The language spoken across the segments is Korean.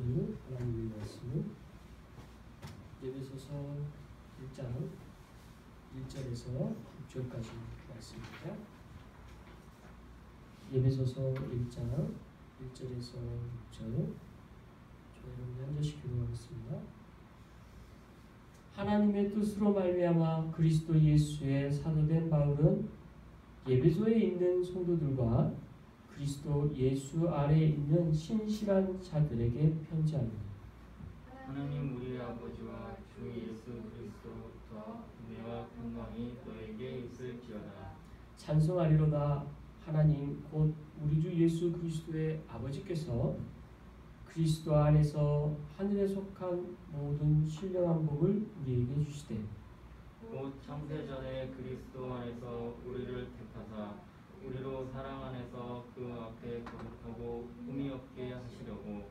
오늘 하나님의 말씀은 에베소서 1장 1절에서 6절까지 말씀입니다. 에베소서 1장 1절에서 6절 저희는 한 절씩 교독하겠습니다. 하나님의 뜻으로 말미암아 그리스도 예수의 사도된 바울은 에베소에 있는 성도들과 그리스도 예수 아래에 있는 신실한 자들에게 편지합니다. 하나님 우리의 아버지와 주 예수 그리스도로부터 은혜와 평강이 너에게 있을지어다. 찬송하리로다. 하나님 곧 우리 주 예수 그리스도의 아버지께서 그리스도 안에서 하늘에 속한 모든 신령한 복을 우리에게 주시되 곧 창세전에 그리스도 안에서 우리를 택하사 우리로 사랑 안에서 그 앞에 거룩하고 흠이 없게 하시려고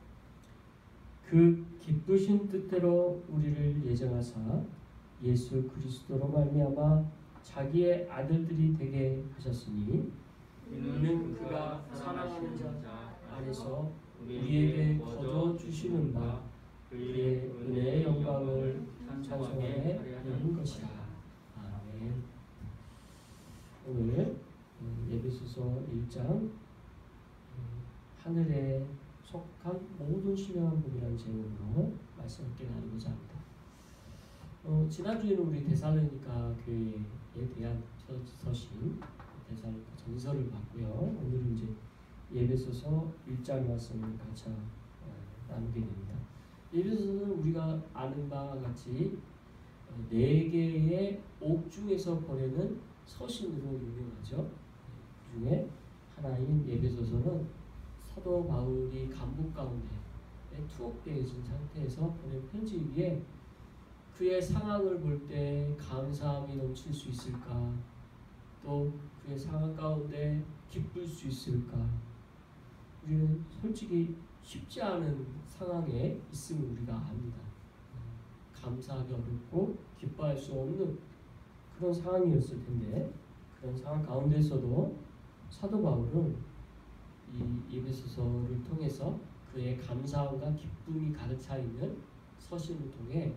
그 기쁘신 뜻대로 우리를 예정하사 예수 그리스도로 말미암아 자기의 아들들이 되게 하셨으니 이는 그가 사랑하는 자 안에서 우리에게 거저 주시는 바 그의 은혜의 영광을 찬송하게 하려는 것이라. 아멘. 오늘 에베소서 1장 하늘에 속한 모든 신령한 복이라는 제목으로 말씀 함께 나누고자 합니다. 지난주에는 우리 데살로니가 교회에 대한 서신 데살로니가 전서를 봤고요. 오늘은 이제 에베소서 1장 말씀을 같이 나누게 됩니다. 에베소서는 우리가 아는 바와 같이 4개의 옥 중에서 보내는 서신으로 유명하죠. 그 중에 하나인 에베소서는 사도 바울이 감옥 가운데 투옥되어진 상태에서 보낸 편지이기에 그의 상황을 볼 때 감사함이 넘칠 수 있을까, 또 그의 상황 가운데 기쁠 수 있을까. 우리는 솔직히 쉽지 않은 상황에 있음을 우리가 압니다. 감사하기 어렵고 기뻐할 수 없는 그런 상황이었을 텐데, 그런 상황 가운데서도 사도 바울은 이 에베소서를 통해서 그의 감사함과 기쁨이 가득 차 있는 서신을 통해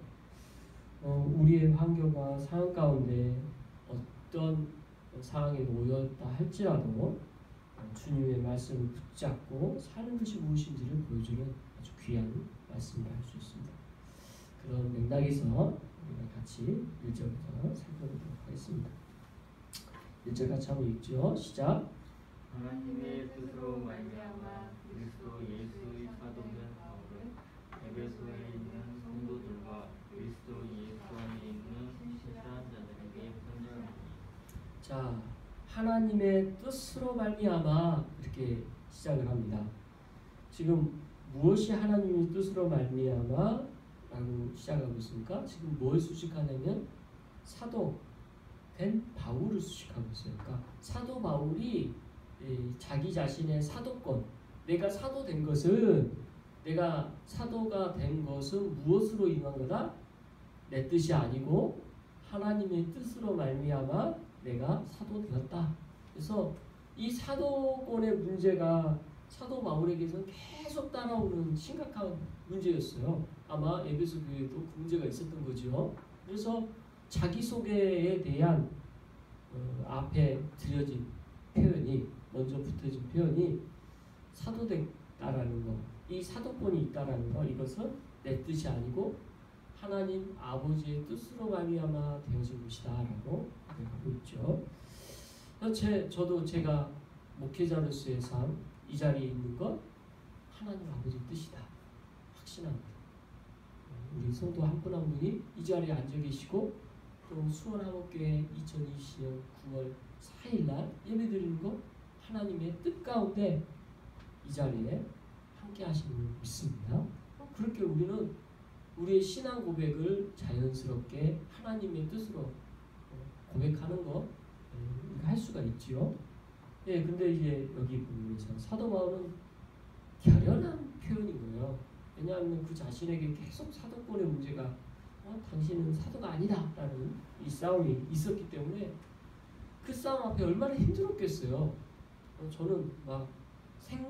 우리의 환경과 상황 가운데 어떤 상황에 놓였다 할지라도 주님의 말씀을 붙잡고 사는 것이 무엇인지를 보여주는 아주 귀한 말씀을 할 수 있습니다. 그런 맥락에서 우리가 같이 1절부터 살펴보도록 하겠습니다. 1절 같이 한번 읽죠. 시작. 하나님의 뜻으로 말미암아 그리스도 예수의 사도된 바울은 에베소에 있는 성도들과 그리스도 예수 안에 있는 신실한 자들에게 편지합니다. 자, 하나님의 뜻으로 말미암아 이렇게 시작을 합니다. 지금 무엇이 하나님의 뜻으로 말미암아 라고 시작하고 있습니까? 지금 뭘 수식하냐면 사도 된 바울을 수식하고 있어요. 그러니까 사도 바울이 자기 자신의 사도권, 내가 사도 된 것은, 내가 사도가 된 것은 무엇으로 인한 거다? 내 뜻이 아니고 하나님의 뜻으로 말미암아 내가 사도 되었다. 그래서 이 사도권의 문제가 사도 바울에게서 계속 따라오는 심각한 문제였어요. 아마 에베소 교회도 그 문제가 있었던 거죠. 그래서 자기소개에 대한 앞에 드려진 표현이, 먼저 붙어진 표현이 사도됐다라는 거, 이 사도권이 있다라는 거, 이것은 내 뜻이 아니고 하나님 아버지의 뜻으로 말미암아 되어진 것이다라고 고백하고 있죠. 저도 제가 목회자로서의 삶, 이 자리에 있는 것 하나님 아버지의 뜻이다 확신합니다. 우리 성도 한 분 한 분이 이 자리에 앉아 계시고 또 수원한옥교회 2020년 9월 4일날 예배드리는 것 하나님의 뜻 가운데 이 자리에 함께 하시는 줄 믿습니다. 그렇게 우리는 우리의 신앙 고백을 자연스럽게 하나님의 뜻으로 고백하는 거 우리가 할 수가 있지요. 예, 근데 이제 여기 보면서 사도 바울은 결연한 표현인 거예요. 왜냐하면 그 자신에게 계속 사도권의 문제가 당신은 사도가 아니다 라는 이 싸움이 있었기 때문에 그 싸움 앞에 얼마나 힘들었겠어요. 저는 막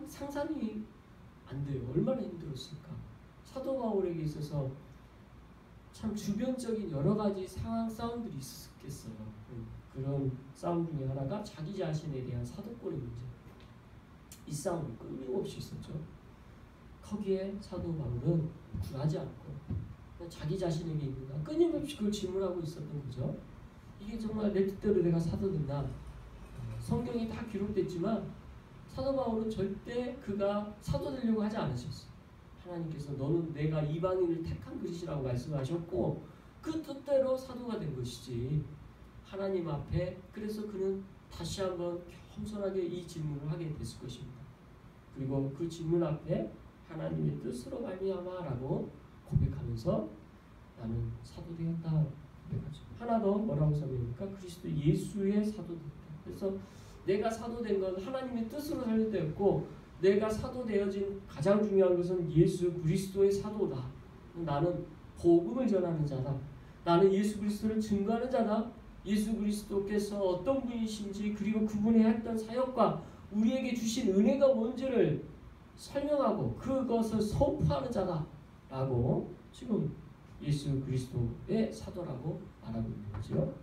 상상이 안 돼요. 얼마나 힘들었을까. 바울에게 있어서 참 주변적인 여러 가지 상황 싸움들이 있었겠어요. 그런 싸움 중에 하나가 자기 자신에 대한 사도권의 문제. 이 싸움이 끊임없이 있었죠. 거기에 사도 바울은 굴하지 않고 자기 자신에게 있는가 끊임없이 그걸 질문하고 있었던 거죠. 이게 정말 내 뜻대로 내가 사도 됐나? 성경이 다 기록됐지만 사도 바울은 절대 그가 사도 되려고 하지 않으셨어요. 하나님께서 너는 내가 이방인을 택한 그릇이라고 말씀하셨고 그 뜻대로 사도가 된 것이지 하나님 앞에 그래서 그는 다시 한번 겸손하게 이 질문을 하게 됐을 것입니다. 그리고 그 질문 앞에 하나님의 뜻으로 말미암아라고 고백하면서 나는 사도 되었다 고백하죠. 하나 더 뭐라고 설명합니까? 그리스도 예수의 사도 되었다. 그래서 내가 사도 된 건 하나님의 뜻으로 살려되었고 내가 사도 되어진 가장 중요한 것은 예수 그리스도의 사도다. 나는 복음을 전하는 자다. 나는 예수 그리스도를 증거하는 자다. 예수 그리스도께서 어떤 분이신지 그리고 그분의 했던 사역과 우리에게 주신 은혜가 뭔지를 설명하고 그것을 선포하는 자다 라고 지금 예수 그리스도의 사도라고 말하고 있는 거죠.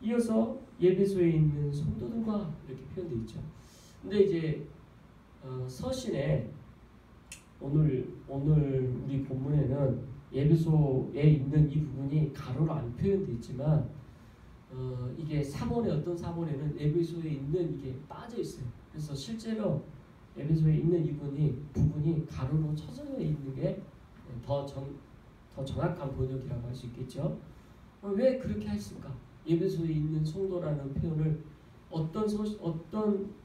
이어서 에베소에 있는 성도들과 이렇게 표현되어 있죠. 근데 이제 서신에 오늘 우리 본문에는 에베소에 있는 이 부분이 가로로 안 표현되어 있지만 이게 사본의 어떤 사본에는 에베소에 있는 이게 빠져 있어요. 그래서 실제로 에베소에 있는 부분이 가로로 쳐져 있는 게 더 정확한 번역이라고 할 수 있겠죠. 왜 그렇게 했을까? 에베소에 있는 성도라는 표현을 어떤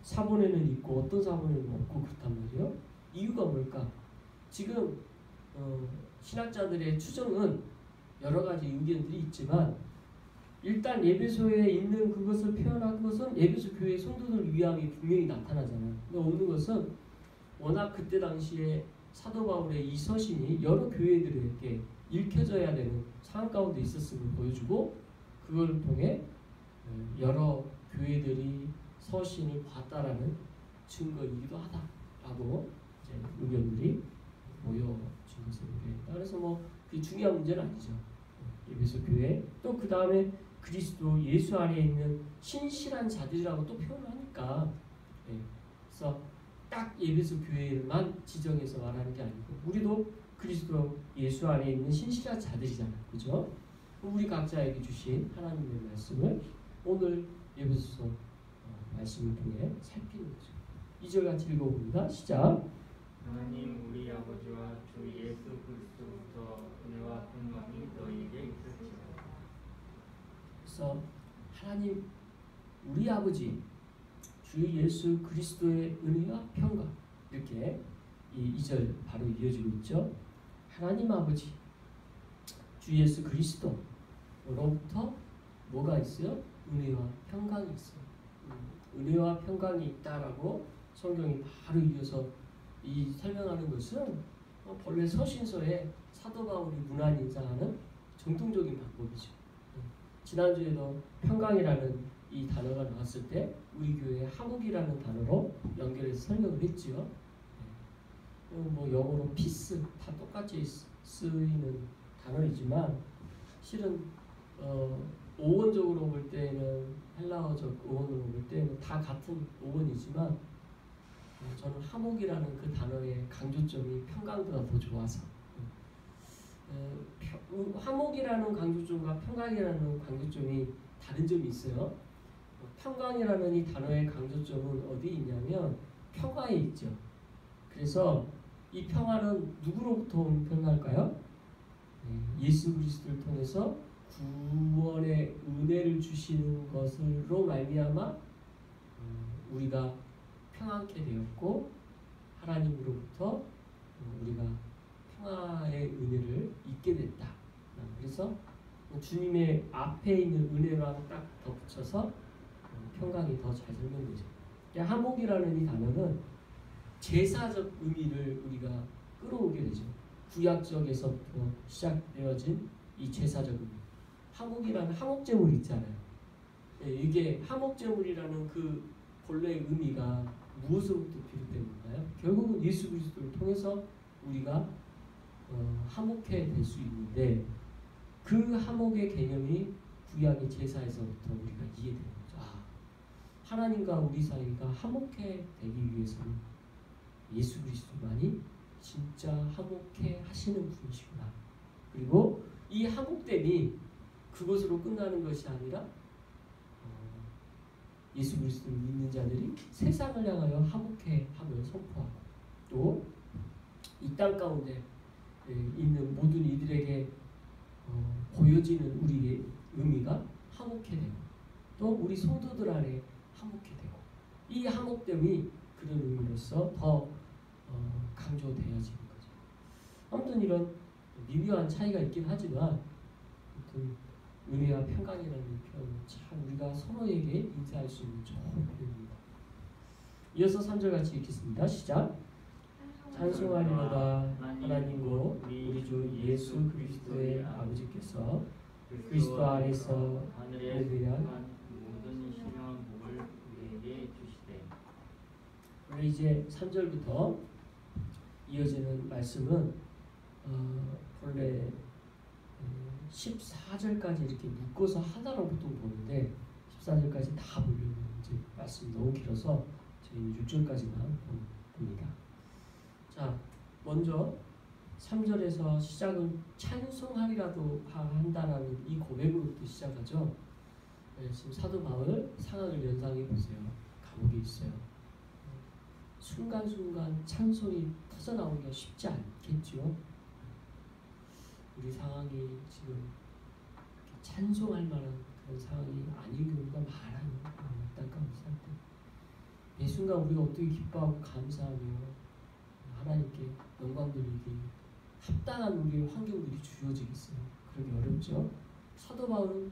사본에는 있고 어떤 사본에는 없고 그렇단 말이에요. 이유가 뭘까? 지금 신학자들의 추정은 여러 가지 의견들이 있지만 일단 에베소에 있는 그것을 표현한 것은 에베소 교회 성도들 위함이 분명히 나타나잖아요. 근데 없는 것은 워낙 그때 당시에 사도 바울의 이 서신이 여러 교회들에게 읽혀져야 되는 상황 가운데 있었음을 보여주고 그걸 통해 여러 교회들이 서신을 봤다라는 증거이기도 하다라고 이제 의견들이 모여진 것을 우리가 그래서 뭐 그게 중요한 문제는 아니죠. 에베소 교회 또 그 다음에 그리스도 예수 안에 있는 신실한 자들이라고 또 표현을 하니까 그래서 딱 에베소 교회만 지정해서 말하는 게 아니고 우리도 그리스도 예수 안에 있는 신실한 자들이잖아요. 그죠? 우리 각자에게 주신 하나님의 말씀을 오늘 에베소서 말씀을 통해 살피는 거죠. 2절 같이 읽어봅니다. 시작. 하나님 우리 아버지와 주 예수 그리스도부터 은혜와 평강이 너희에게 있을지어다. 그래서 하나님 우리 아버지 주 예수 그리스도의 은혜와 평강 이렇게 이 2절 바로 이어지고 있죠. 하나님 아버지 주 예수 그리스도로부터 뭐가 있어요? 은혜와 평강이 있어요. 은혜와 평강이 있다라고 성경이 바로 이어서 이 설명하는 것은 본래 서신서에 사도 바울이 문안 인사하는 정통적인 방법이죠. 지난주에도 평강이라는 이 단어가 나왔을 때 우리 교회의 화목이라는 단어로 연결해서 설명을 했지요. 뭐 영어로 피스 다 똑같이 쓰이는 단어이지만 실은 어원적으로 볼 때는 헬라어적 어원으로 볼 때는 다 같은 어원이지만 저는 화목이라는 그 단어의 강조점이 평강보다 더 좋아서 화목이라는 강조점과 평강이라는 강조점이 다른 점이 있어요. 평강이라는 이 단어의 강조점은 어디 있냐면 평화에 있죠. 그래서 이 평화는 누구로부터 온 평화일까요? 예수 그리스도를 통해서 구원의 은혜를 주시는 것으로 말미암아 우리가 평안케 되었고 하나님으로부터 우리가 평화의 은혜를 잊게 됐다. 그래서 주님의 앞에 있는 은혜랑 딱 덧붙여서 평강이 더 잘 설명되죠. 화목이라는 이 단어는 제사적 의미를 우리가 끌어오게 되죠. 구약적에서부터 시작되어진 이 제사적 의미. 화목이라는 화목제물 있잖아요. 이게 화목제물이라는 그 본래의 의미가 무엇으로부터 비롯된 건가요? 결국은 예수 그리스도를 통해서 우리가 화목해 될 수 있는데 그 화목의 개념이 구약의 제사에서부터 우리가 이해되는 거죠. 하나님과 우리 사이가 화목해 되기 위해서는 예수 그리스도만이 진짜 화목해 하시는 분이시구나. 그리고 이 화목됨이 그것으로 끝나는 것이 아니라 예수 그리스도를 믿는 자들이 세상을 향하여 화목해 함을 선포하고 또 이 땅 가운데 있는 모든 이들에게 보여지는 우리의 의미가 화목해 되고 또 우리 성도들 안에 화목해 되고 이 화목됨이 그런 의미로서 더 강조되어지는 거죠. 아무튼 이런 미묘한 차이가 있긴 하지만 아무튼 은혜와 평강이라는 표현은 참 우리가 서로에게 인사할 수 있는 좋은 표현입니다. 이어서 3절 같이 읽겠습니다. 시작. 찬송하리로다 하나님과 우리 주 예수 그리스도의 아버지께서 그리스도 안에서 하늘에 대한 모든 신령한 복을 우리에게 주시되. 오늘 이제 3절부터 이어지는 말씀은 본래 14절까지 이렇게 묶어서 하나로 보통 보는데 14절까지 다 보려면 이제 말씀이 너무 길어서 저희는 6절까지만 봅니다. 자, 먼저 3절에서 시작은 찬송하리라도 한다라는 이 고백으로부터 시작하죠. 지금 사도 바울 상황을 연상해 보세요. 감옥에 있어요. 순간순간 찬송이 터져나오기가 쉽지 않겠죠. 우리 상황이 지금 찬송할 만한 그런 상황이 아닌 경우가 많아요. 안타까운 상태. 매 순간 우리가 어떻게 기뻐하고 감사하며 하나님께 영광 돌리기 합당한 우리의 환경들이 주어지겠어요. 그러기 어렵죠. 사도 바울은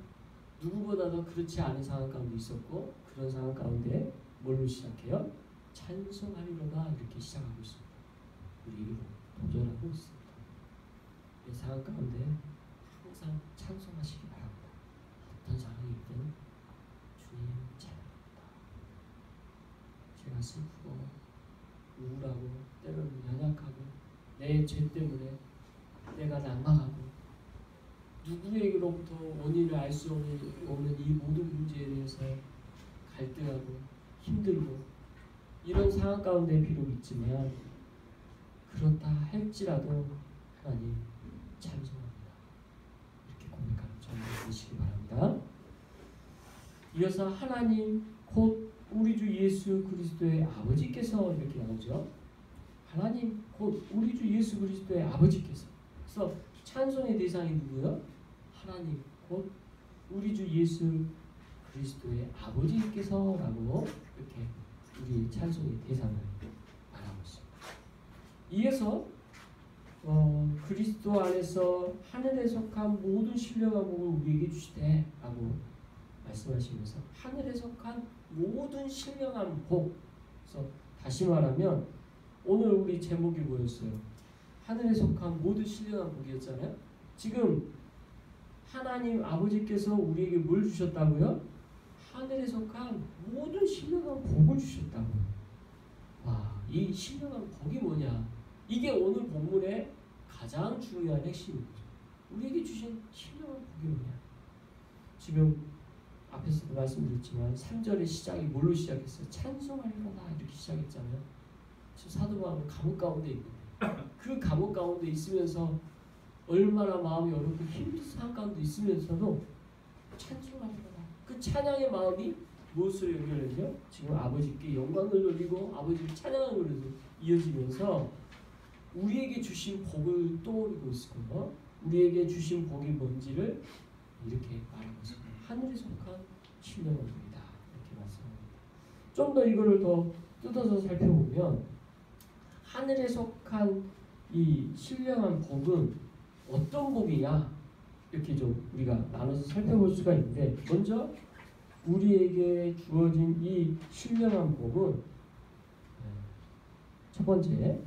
누구보다도 그렇지 않은 상황 가운데 있었고 그런 상황 가운데 뭘로 시작해요? 찬송하리로다 이렇게 시작하고 있습니다. 우리에게 도전하고 있습니다. 이 상황 가운데 항상 찬송하시기 바랍니다. 어떤 상황이든 주님 찬양합니다. 제가 슬프고 우울하고 때로는 연약하고 내 죄 때문에 내가 낙망하고 누구에게로부터 원인을 알 수 없는 이 모든 문제에 대해서 갈등하고 힘들고 이런 상황 가운데 비록 있지만 그렇다 할지라도 하나님 찬송합니다. 이렇게 고백하는 저희 되시기 바랍니다. 이어서 하나님 곧 우리 주 예수 그리스도의 아버지께서 이렇게 나오죠. 하나님 곧 우리 주 예수 그리스도의 아버지께서. 그래서 찬송의 대상이 누구요? 하나님 곧 우리 주 예수 그리스도의 아버지께서라고 이렇게 우리 찬송의 대상을 말하고 있습니다. 이어서 그리스도 안에서 하늘에 속한 모든 신령한 복을 우리에게 주시되 라고 말씀하시면서 하늘에 속한 모든 신령한 복. 그래서 다시 말하면 오늘 우리 제목이 뭐였어요? 하늘에 속한 모든 신령한 복이었잖아요. 지금 하나님 아버지께서 우리에게 뭘 주셨다고요? 하늘에 속한 모든 신령한 복을 주셨다고요. 와, 이 신령한 복이 뭐냐? 이게 오늘 본문의 가장 중요한 핵심이죠. 우리에게 주신 신령한 복이 뭐냐? 지금 앞에서도 말씀드렸지만 3절의 시작이 뭘로 시작했어요? 찬송하리로다 이렇게 시작했잖아요. 지금 사도 바울은 감옥 가운데 있는데 그 감옥 가운데 있으면서 얼마나 마음이 어렵고 힘든 상황 가운데 있으면서도 찬송하리로다. 그 찬양의 마음이 무엇으로 연결되죠? 지금 아버지께 영광을 돌리고 아버지를 찬양하는 것으로 이어지면서 우리에게 주신 복을 떠올리고 있을 거예요. 우리에게 주신 복이 뭔지를 이렇게 말하고 있습니다. 하늘에 속한 신령한 복이다 이렇게 말씀합니다. 좀 더 이거를 더 뜯어서 살펴보면 하늘에 속한 이 신령한 복은 어떤 복이냐 이렇게 좀 우리가 나눠서 살펴볼 수가 있는데 먼저 우리에게 주어진 이 신령한 복은 첫 번째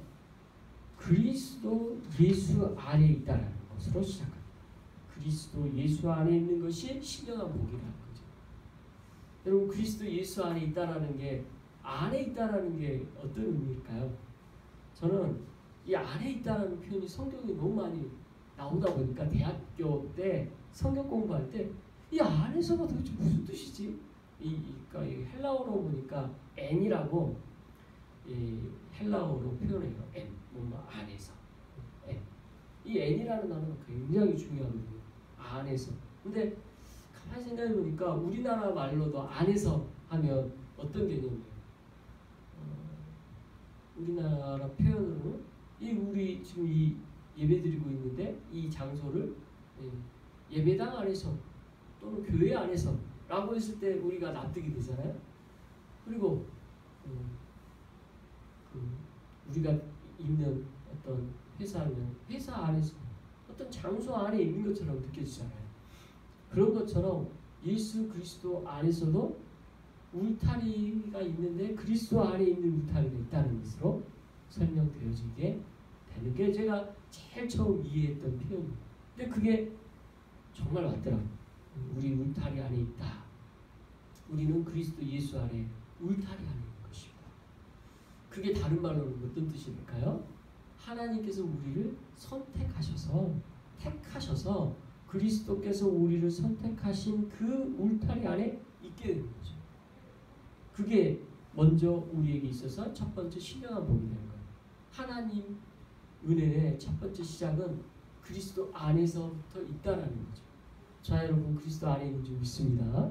그리스도 예수 안에 있다라는 것으로 시작합니다. 그리스도 예수 안에 있는 것이 신령한 복이라는 거죠. 여러분 그리스도 예수 안에 있다라는 게 안에 있다라는 게 어떤 의미일까요? 저는 이 안에 있다는 표현이 성경에 너무 많이 나오다 보니까 대학교 때 성경 공부할 때 이 안에서가 도대체 무슨 뜻이지? 그러니까 이 헬라어로 보니까 N이라고 이 헬라어로 표현해요. N 뭔가 안에서 N. 이 N이라는 단어가 굉장히 중요하거든요. 안에서. 근데 가만히 생각해 보니까 우리나라 말로도 안에서 하면 어떤 개념이에요? 우리나라 표현으로는 이 우리 지금 이 예배드리고 있는데 이 장소를 예배당 안에서 또는 교회 안에서 라고 했을 때 우리가 납득이 되잖아요. 그리고 우리가 있는 어떤 회사면 회사 안에서 어떤 장소 안에 있는 것처럼 느껴지잖아요. 그런 것처럼 예수 그리스도 안에서도 울타리가 있는데 그리스도 안에 있는 울타리가 있다는 것으로 설명되어지게 되는 게 제가 제일 처음 이해했던 표현이에요. 근데 그게 정말 맞더라고요. 우리 울타리 안에 있다. 우리는 그리스도 예수 안에 울타리 안에 있는 것입니다. 그게 다른 말로는 어떤 뜻일까요? 하나님께서 우리를 선택하셔서 택하셔서 그리스도께서 우리를 선택하신 그 울타리 안에 있게 되는 거죠. 그게 먼저 우리에게 있어서 첫 번째 신령한 복이 되는 거예요. 하나님 은혜의 첫 번째 시작은 그리스도 안에서부터 있다라는 거죠. 자, 여러분 그리스도 안에 있는 줄 믿습니다.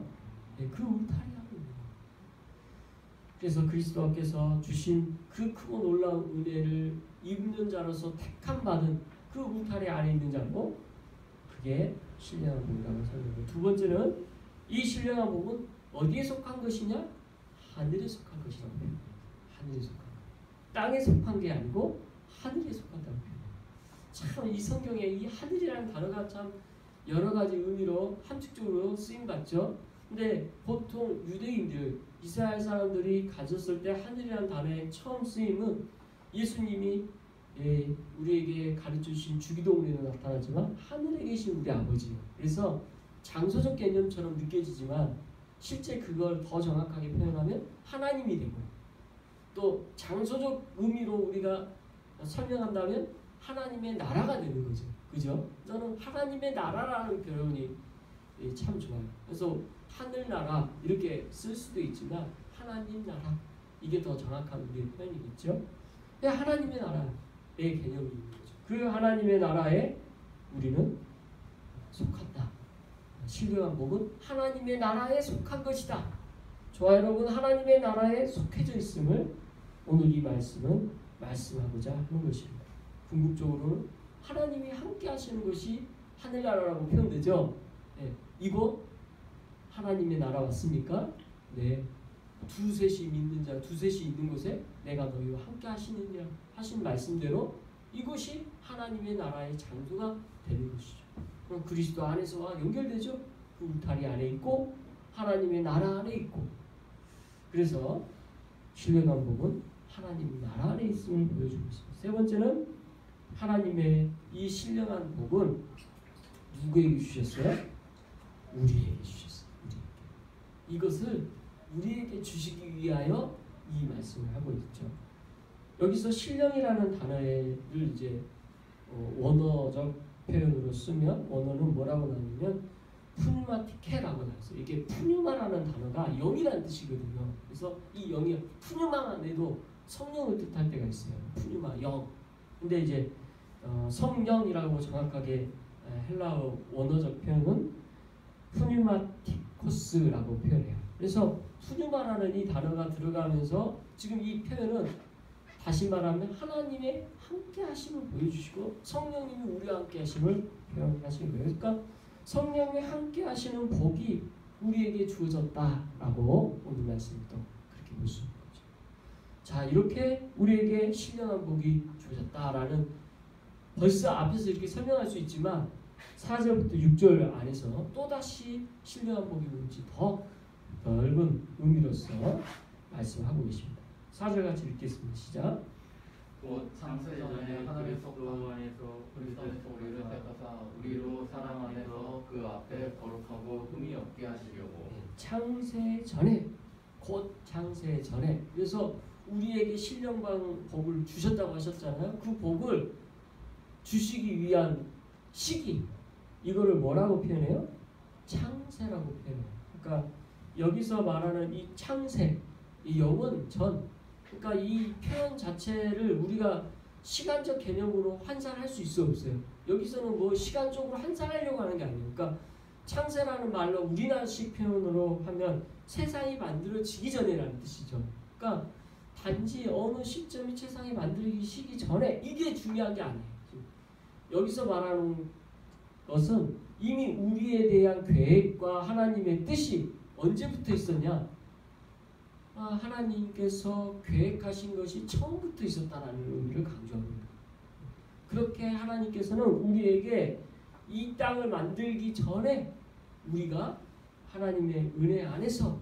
네, 그 울타리 안에 있는 거예요. 그래서 그리스도께서 주신 그 크고 놀라운 은혜를 입는 자로서 택함 받은 그 울타리 안에 있는 자고 그게 신령한 복이라고 설명해요. 두 번째는 이 신령한 복은 어디에 속한 것이냐? 하늘에 속한 것이라고 해요. 하늘에 속한 것. 땅에 속한 게 아니고 하늘에 속한다고 해요. 참 이 성경에 이 하늘이라는 단어가 참 여러 가지 의미로 함축적으로 쓰임 받죠. 근데 보통 유대인들, 이스라엘 사람들이 가졌을 때 하늘이라는 단어의 처음 쓰임은 예수님이 우리에게 가르쳐주신 주기도문에도 나타나지만 하늘에 계신 우리 아버지요. 그래서 장소적 개념처럼 느껴지지만 실제 그걸 더 정확하게 표현하면 하나님이 되고 또 장소적 의미로 우리가 설명한다면 하나님의 나라가 되는 거죠. 그죠? 저는 하나님의 나라라는 표현이 참 좋아요. 그래서 하늘나라 이렇게 쓸 수도 있지만 하나님 나라 이게 더 정확한 우리의 표현이겠죠. 하나님의 나라의 개념이 있는 거죠. 그 하나님의 나라에 우리는 속한다. 신령한 복은 하나님의 나라에 속한 것이다. 저와 여러분 하나님의 나라에 속해져 있음을 오늘 이 말씀은 말씀하고자 하는 것입니다. 궁극적으로는 하나님이 함께 하시는 것이 하늘나라라고 표현되죠. 네. 이곳 하나님의 나라 왔습니까? 네. 두셋이 믿는 자, 두셋이 있는 곳에 내가 너희와 함께 하시느냐 하신 말씀대로 이것이 하나님의 나라의 장소가 되는 것이죠. 그럼 그리스도 안에서와 연결되죠. 그 울타리 안에 있고 하나님의 나라 안에 있고 그래서 신령한 복은 하나님 나라 안에 있음을 보여주고 있습니다. 세 번째는 하나님의 이 신령한 복은 누구에게 주셨어요? 우리에게 주셨어요. 우리에게. 이것을 우리에게 주시기 위하여 이 말씀을 하고 있죠. 여기서 신령이라는 단어를 이제 원어적 표현으로 쓰면 원어는 뭐라고 나오냐면 푸뉴마티케라고 나왔어요. 이게 푸뉴마라는 단어가 영이라는 뜻이거든요. 그래서 이 영이 푸뉴마만 해도 성령을 뜻할 때가 있어요. 푸뉴마 영. 근데 이제 성령이라고 정확하게 헬라어 원어적 표현은 푸뉴마티코스라고 표현해요. 그래서 푸뉴마라는 이 단어가 들어가면서 지금 이 표현은 다시 말하면 하나님의 함께 하심을 보여주시고 성령님이 우리와 함께 하심을 표현하시는 거예요. 그러니까 성령의 함께 하시는 복이 우리에게 주어졌다라고 오늘 말씀도 그렇게 볼 수 있는 거죠. 자, 이렇게 우리에게 신령한 복이 주어졌다라는 벌써 앞에서 이렇게 설명할 수 있지만 4절부터 6절 안에서 또다시 신령한 복이 뭔지 더 넓은 의미로서 말씀하고 계십니다. 4절 같이 읽겠습니다. 시작. 곧 창세전에 그리스도 안에서 우리를 택하사 우리로 사랑 안에서 그 앞에 거룩하고 흠이 없게 하시려고. 창세 전에 곧 창세 전에 그래서 우리에게 신령방 복을 주셨다고 하셨잖아요. 그 복을 주시기 위한 시기, 이거를 뭐라고 표현해요? 창세라고 표현해요. 그러니까 여기서 말하는 이 창세, 이 영원 전, 그러니까 이 표현 자체를 우리가 시간적 개념으로 환산할 수 있어 없어요? 여기서는 뭐 시간적으로 환산하려고 하는 게 아니에요. 그러니까 창세라는 말로 우리나라식 표현으로 하면 세상이 만들어지기 전이라는 뜻이죠. 그러니까 단지 어느 시점이 세상이 만들어지기 전에, 이게 중요한 게 아니에요. 여기서 말하는 것은 이미 우리에 대한 계획과 하나님의 뜻이 언제부터 있었냐? 하나님께서 계획하신 것이 처음부터 있었다라는 의미를 강조합니다. 그렇게 하나님께서는 우리에게 이 땅을 만들기 전에 우리가 하나님의 은혜 안에서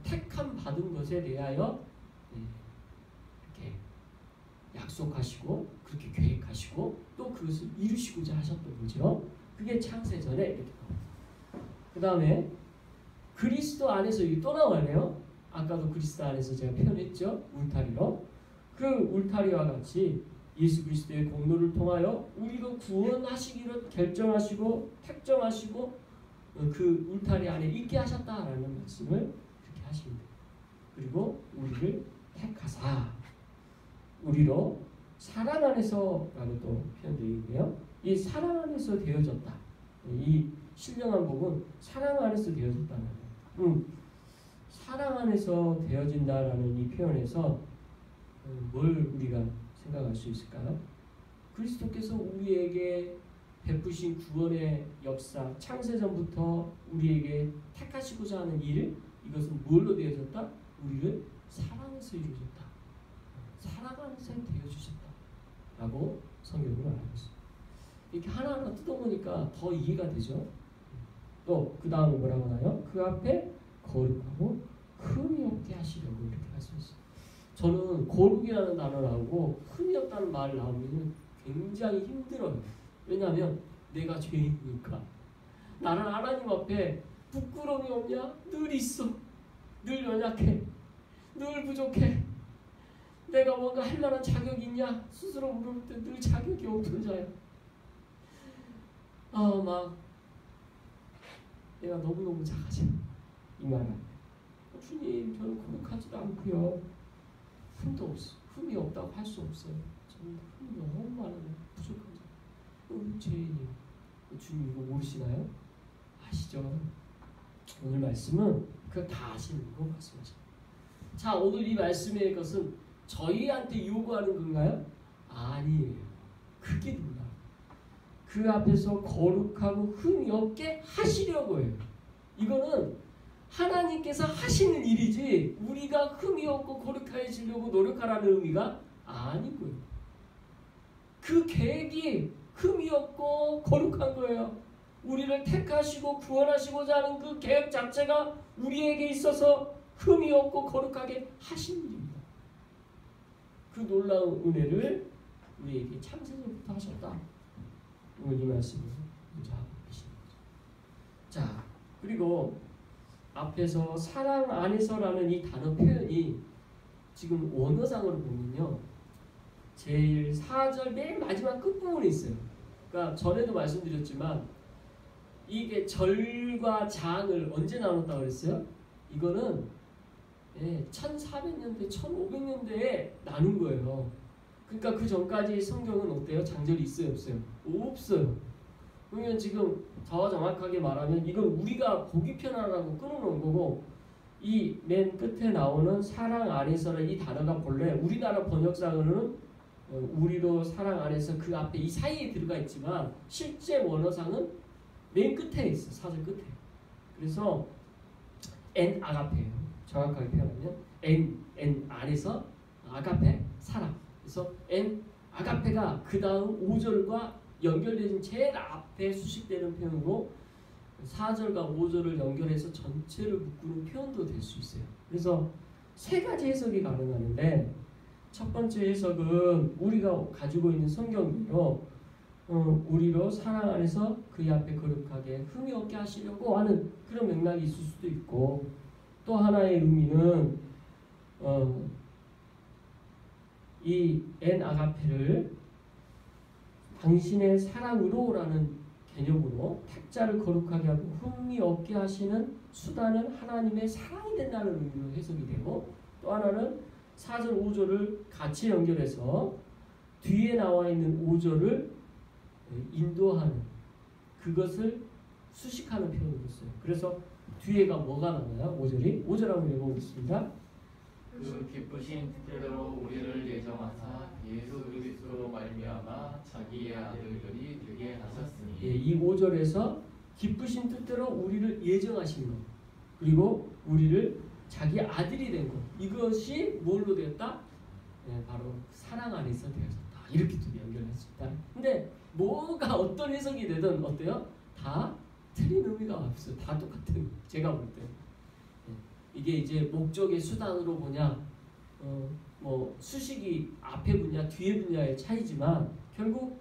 택함 받은 것에 대하여 이렇게 약속하시고 그렇게 계획하시고 또 그것을 이루시고자 하셨던 거죠. 그게 창세 전에 이렇게 나옵니다. 그 다음에 그리스도 안에서 이게 또 나와요. 아까도 그리스도 안에서 제가 표현했죠. 울타리로. 그 울타리와 같이 예수 그리스도의 공로를 통하여 우리로 구원하시기를 결정하시고 택정하시고 그 울타리 안에 있게 하셨다라는 말씀을 그렇게 하십니다. 그리고 우리를 택하사 우리로 사랑 안에서라고 또 표현되어 있네요. 이 사랑 안에서 되어졌다. 이 신령한 복은 사랑 안에서 되어졌다는 거예요. 사랑 안에서 되어진다라는 이 표현에서 뭘 우리가 생각할 수 있을까요? 그리스도께서 우리에게 베푸신 구원의 역사, 창세전부터 우리에게 택하시고자 하는 일, 이것은 뭘로 되어졌다? 우리를 사랑에서 이루어졌다. 사랑 안에서 되어주셨다. 라고 성경은 말하고 있습니다. 이렇게 하나하나 뜯어보니까 더 이해가 되죠. 또 그 다음에 뭐라고 하나요? 그 앞에 거룩하고 흠이 없게 하시려고 이렇게 말씀했어요. 저는 거룩이라는 단어 나오고 흠이 없다는 말 나오면 굉장히 힘들어요. 왜냐하면 내가 죄인이니까. 나는 하나님 앞에 부끄러움이 없냐? 늘 있어. 늘 연약해. 늘 부족해. 내가 뭔가 할 만한 자격이 있냐? 스스로 물을 때 늘 자격이 없는 자야. 막 내가 너무너무 작아져. 이 말은 주님, 저는 거룩하지도 않고요. 흠이 없다고 할 수 없어요. 저는 흠이 너무 많아요. 부족한 자. 죄인이에요. 주님 이거 모르시나요? 아시죠? 오늘 말씀은 그거 다 아시는 거 말씀하십니다. 자, 오늘 이 말씀의 것은 저희한테 요구하는 건가요? 아니에요. 그게 누구나 그 앞에서 거룩하고 흠이 없게 하시려고 해요. 이거는 하나님께서 하시는 일이지 우리가 흠이 없고 거룩해지려고 노력하라는 의미가 아니고요. 그 계획이 흠이 없고 거룩한 거예요. 우리를 택하시고 구원하시고자 하는 그 계획 자체가 우리에게 있어서 흠이 없고 거룩하게 하신 일입니다. 그 놀라운 은혜를 우리에게 창세전부터 하셨다. 오늘 이 말씀을 하고 계신 거죠. 자, 그리고 앞에서 사랑 안에서라는 이 단어 표현이 지금 원어상으로 보면요. 제일 4절 맨 마지막 끝부분에 있어요. 그러니까 전에도 말씀드렸지만 이게 절과 장을 언제 나눴다고 그랬어요? 이거는 1400년대, 1500년대에 나눈 거예요. 그러니까 그 전까지 성경은 어때요? 장절이 있어요? 없어요? 없어요. 그러면 지금 더 정확하게 말하면 이건 우리가 보기 편하라고 끊어놓은 거고 이 맨 끝에 나오는 사랑 안에서는 이 단어가 본래 우리나라 번역상으로는 우리로 사랑 안에서 그 앞에 이 사이에 들어가 있지만 실제 원어상은 맨 끝에 있어. 사절 끝에. 그래서 엔 아가페예요. 정확하게 표현하면 엔 안에서 아가페 사랑. 그래서 엔 아가페가 그 다음 5절과 연결되는 제일 앞에 수식되는 표현으로 4절과 5절을 연결해서 전체를 묶는 표현도 될 수 있어요. 그래서 세 가지 해석이 가능한데 첫 번째 해석은 우리가 가지고 있는 성경으로 우리로 사랑 안에서 그의 앞에 거룩하게 흠이 없게 하시려고 하는 그런 맥락이 있을 수도 있고 또 하나의 의미는 이 엔 아가페를 당신의 사랑으로라는 개념으로 택자를 거룩하게 하고 흠이 없게 하시는 수단은 하나님의 사랑이 된다는 의미로 해석이 되고, 또 하나는 4절 5절을 같이 연결해서 뒤에 나와 있는 5절을 인도하는, 그것을 수식하는 표현을 했어요. 그래서 뒤에가 뭐가 나와요? 5절이 5절 한번 읽어보겠습니다. 그 기쁘신 뜻대로 우리를 예정하사 예수 그리스도로 말미암아 자기의 아들들이 되게 하셨으니. 예, 이 5절에서 기쁘신 뜻대로 우리를 예정하신 것, 그리고 우리를 자기 아들이 된 것, 이것이 뭘로 되었다? 예, 바로 사랑 안에서 되어졌다. 이렇게 또 연결할 수 있다. 근데 뭐가 어떤 해석이 되든 어때요? 다 틀린 의미가 없어요. 다 똑같은, 제가 볼 때. 이게 이제 목적의 수단으로 보냐, 뭐 수식이 앞에 분야, 뒤에 분야의 차이지만 결국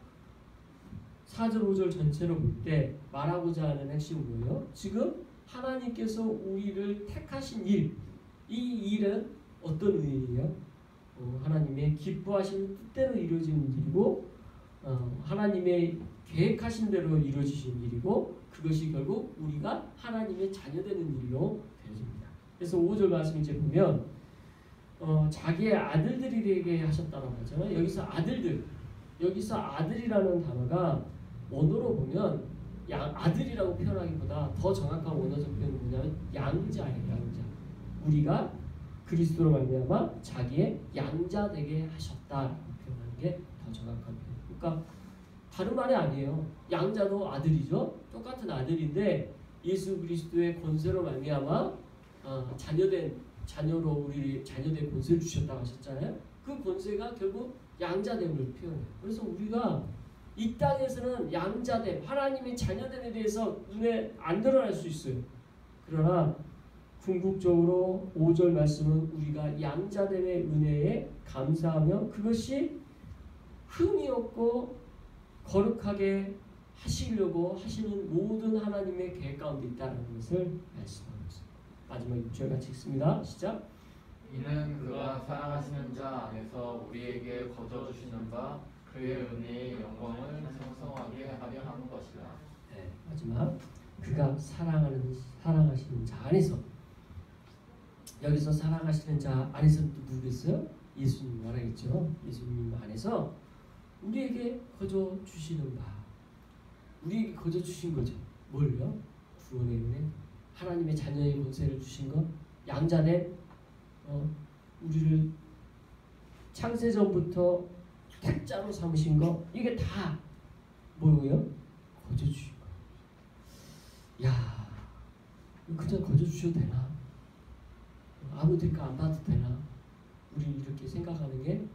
4절, 5절 전체로 볼 때 말하고자 하는 핵심은 뭐예요? 지금 하나님께서 우리를 택하신 일, 이 일은 어떤 일이에요? 하나님의 기뻐하시는 뜻대로 이루어지는 일이고, 하나님의 계획하신 대로 이루어지신 일이고, 그것이 결국 우리가 하나님의 자녀되는 일로 되어집니다. 그래서 5절 말씀 이제 보면 자기의 아들들이 되게 하셨다라고 하잖아요. 여기서 아들들, 여기서 아들이라는 단어가 원어로 보면 아들이라고 표현하기보다 더 정확한 원어적 표현은 뭐냐면 양자예요. 양자. 우리가 그리스도로 말미암아 자기의 양자 되게 하셨다라고 표현하는 게 더 정확한 표현. 그러니까 다른 말이 아니에요. 양자도 아들이죠. 똑같은 아들인데 예수 그리스도의 권세로 말미암아 자녀로 우리 자녀된 권세를 주셨다고 하셨잖아요. 그 권세가 결국 양자됨을 표현해요. 그래서 우리가 이 땅에서는 양자됨, 하나님의 자녀됨에 대해서 눈에 안 드러날 수 있어요. 그러나 궁극적으로 5절 말씀은 우리가 양자됨의 은혜에 감사하며 그것이 흠이 없고 거룩하게 하시려고 하시는 모든 하나님의 계획 가운데 있다는 것을 말씀합니다. 마지막 6절 같이 읽습니다. 시작. 이는 그가 사랑하시는 자 안에서 우리에게 거저 주시는 바 그의 은혜의 영광을 형성하게 하려 하는 것이라. 네, 마지막 그가 사랑하시는 자 안에서, 여기서 사랑하시는 자 안에서는 또 누구겠어요? 예수님 말하겠죠. 예수님 안에서 우리에게 거저 주시는 바, 우리에게 거저 주신 거죠. 뭘요? 구원의 은혜, 하나님의 자녀의 권세를 주신 것, 양자된 우리를 창세전부터 택자로 삼으신 것, 이게 다 뭐예요? 거저 주신 거. 야, 그냥 거저 주셔도 되나? 아무 대가 안 받아도 되나? 우리 이렇게 생각하는 게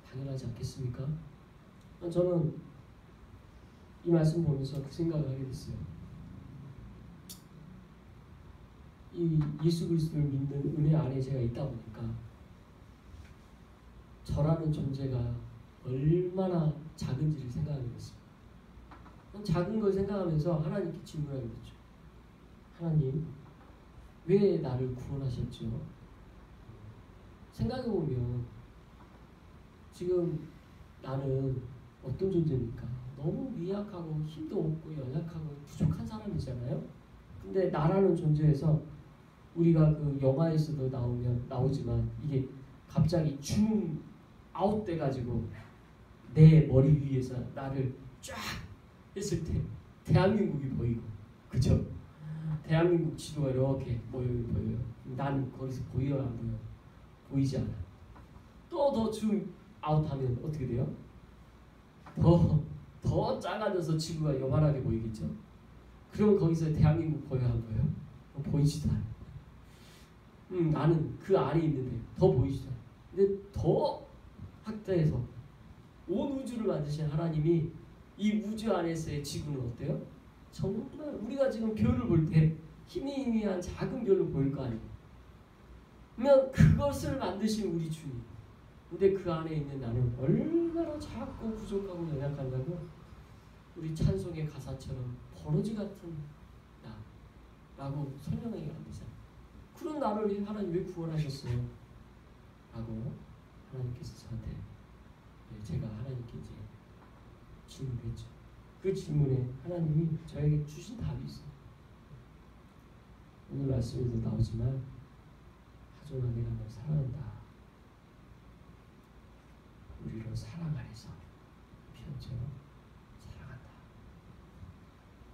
당연하지 않겠습니까? 저는 이 말씀 보면서 그 생각을 하게 됐어요. 이 예수 그리스도를 믿는 은혜 안에 제가 있다 보니까 저라는 존재가 얼마나 작은지를 생각하게 됐습니다. 작은 걸 생각하면서 하나님께 질문하게 됐죠. 하나님, 왜 나를 구원하셨죠? 생각해보면 지금 나는 어떤 존재입니까? 너무 미약하고 힘도 없고 연약하고 부족한 사람이잖아요. 근데 나라는 존재에서 우리가 그 영화에서도 나오지만 이게 갑자기 줌 아웃 돼가지고 내 머리 위에서 나를 쫙 했을 때 대한민국이 보이고, 그죠? 대한민국 지도가 이렇게 보여요. 난 거기서 보여요, 안 보여? 보이지 않아. 또 더 줌 아웃하면 어떻게 돼요? 더 작아져서 지구가 요만하게 보이겠죠? 그럼 거기서 대한민국 보여, 안 보여요? 보이지도 않아. 나는 그 안에 있는데 더 보이지도 않아. 근데 더 확대해서 온 우주를 만드신 하나님이 이 우주 안에서의 지구는 어때요? 정말 우리가 지금 별을 볼 때 희미한 작은 별로 보일 거 아니에요. 그러면 그것을 만드신 우리 주님, 근데 그 안에 있는 나는 얼마나 작고 부족하고 연약한다고? 우리 찬송의 가사처럼 버러지 같은 나라고 설명하기 안 되잖아요. 그런 나를 하나님 왜 구원하셨어요? 라고 하나님께서 저한테 제가 하나님께 이제 질문했죠. 그 질문에 하나님이 저에게 주신 답이 있어요. 오늘 말씀에도 나오지만 하존아 내가 널 사랑한다. 우리로 사랑 안에서 편처럼 사랑한다.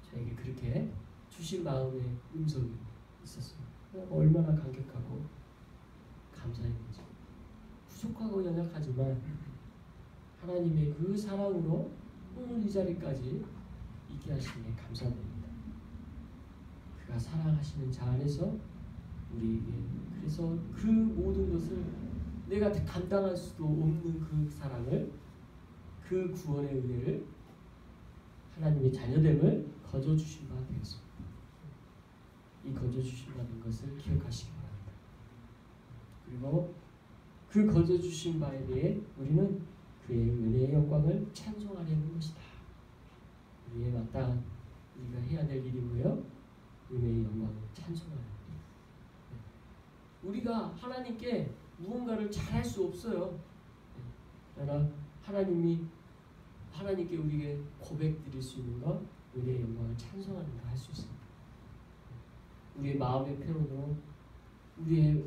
저에게 그렇게 주신 마음의 음성이 있었어요. 얼마나 감격하고 감사했는지. 부족하고 연약하지만 하나님의 그 사랑으로 오늘 이 자리까지 있게 하시니 감사드립니다. 그가 사랑하시는 자 안에서 우리에게 그래서 그 모든 것을 내가 감당할 수도 없는 그 사랑을 그 구원의 은혜를 하나님의 자녀됨을 거저주신 바 되었습니다. 이 거저주신 바된 것을 기억하시기 바랍니다. 그리고 그 거저주신 바에 대해 우리는 그의 은혜의 영광을 찬송하려는 것이다. 우리의 마땅한 우리가 해야 될 일이 뭐예요? 은혜의 영광을 찬송하는 것. 우리가 하나님께 무언가를 잘할 수 없어요. 그러나 하나님께 우리에게 고백드릴 수 있는 것, 은혜의 영광을 찬송하는 걸 할 수 있습니다. 우리의 마음의 표현으로 우리의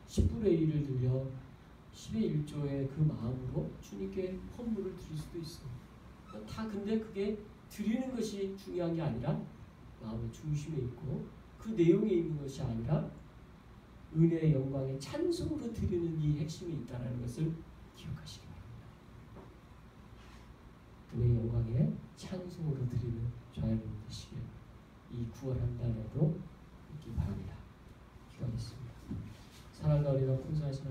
10분의 1을 들려 10의 1조의 그 마음으로 주님께 헌물을 드릴 수도 있어요. 다 근데 그게 드리는 것이 중요한 게 아니라 마음의 중심에 있고 그 내용에 있는 것이 아니라 은혜의 영광의 찬송으로 드리는 이 핵심이 있다는 것을 기억하시기 바랍니다. 은혜의 영광의 찬송으로 드리는 저와 여러분 되시길 이 9월 한 달에도 있기 바랍니다. 기도하겠습니다. 사랑과 은혜가 풍성하신